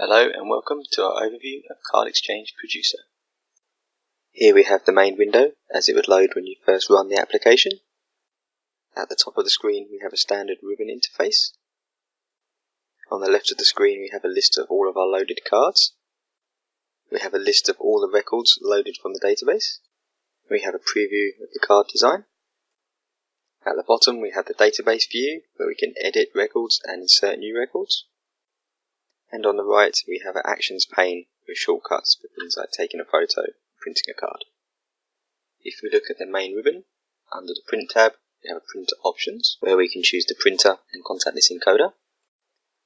Hello and welcome to our overview of CardExchange Producer. Here we have the main window as it would load when you first run the application. At the top of the screen we have a standard ribbon interface. On the left of the screen we have a list of all of our loaded cards. We have a list of all the records loaded from the database. We have a preview of the card design. At the bottom we have the database view where we can edit records and insert new records. And on the right we have an actions pane with shortcuts for things like taking a photo and printing a card. If we look at the main ribbon, under the print tab we have printer options where we can choose the printer and Cardalis encoder.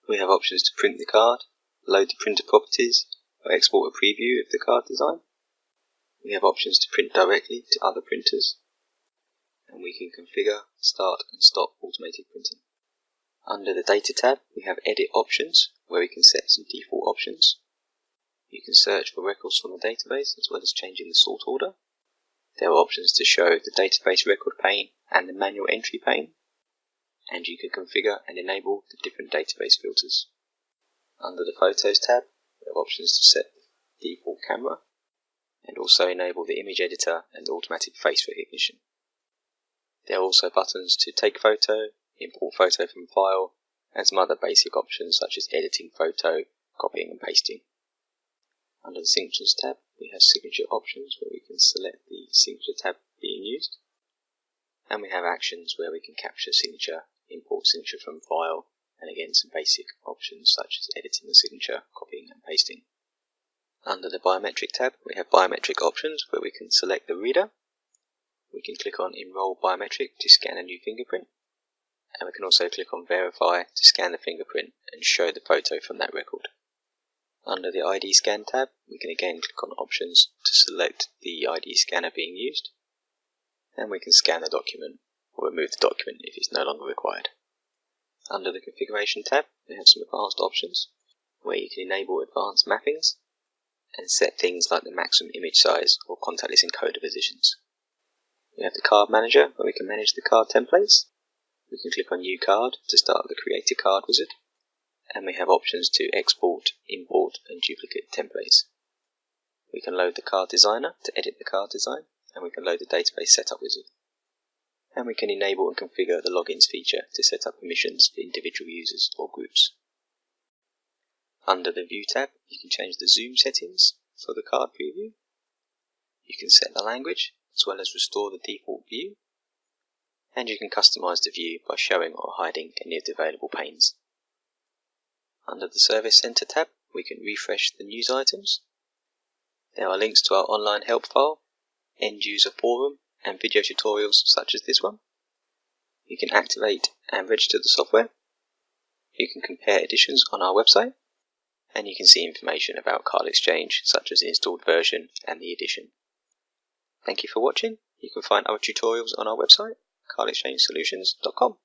We have options to print the card, load the printer properties, or export a preview of the card design. We have options to print directly to other printers, and we can configure, start and stop automated printing. Under the Data tab we have Edit options where we can set some default options. You can search for records from the database as well as changing the sort order. There are options to show the database record pane and the manual entry pane, and you can configure and enable the different database filters. Under the Photos tab we have options to set the default camera and also enable the image editor and the automatic face recognition. There are also buttons to take photo, import photo from file, and some other basic options such as editing photo, copying and pasting. Under the Signatures tab we have signature options where we can select the signature tab being used, and we have actions where we can capture signature, import signature from file, and again some basic options such as editing the signature, copying and pasting. Under the Biometric tab we have biometric options where we can select the reader. We can click on Enroll Biometric to scan a new fingerprint, and we can also click on Verify to scan the fingerprint and show the photo from that record. Under the ID Scan tab we can again click on Options to select the ID scanner being used, and we can scan the document or remove the document if it's no longer required. Under the Configuration tab we have some advanced options where you can enable advanced mappings and set things like the maximum image size or Cardalis encoder positions. We have the Card Manager where we can manage the card templates. We can click on New Card to start the Create a Card wizard, and we have options to export, import and duplicate templates. We can load the card designer to edit the card design, and we can load the database setup wizard. And we can enable and configure the logins feature to set up permissions for individual users or groups. Under the View tab you can change the zoom settings for the card preview. You can set the language as well as restore the default view, and you can customize the view by showing or hiding any of the available panes. Under the Service Center tab we can refresh the news items. There are links to our online help file, end user forum and video tutorials such as this one. You can activate and register the software. You can compare editions on our website, and you can see information about CardExchange such as the installed version and the edition. Thank you for watching. You can find our tutorials on our website, cardexchangesolutions.com.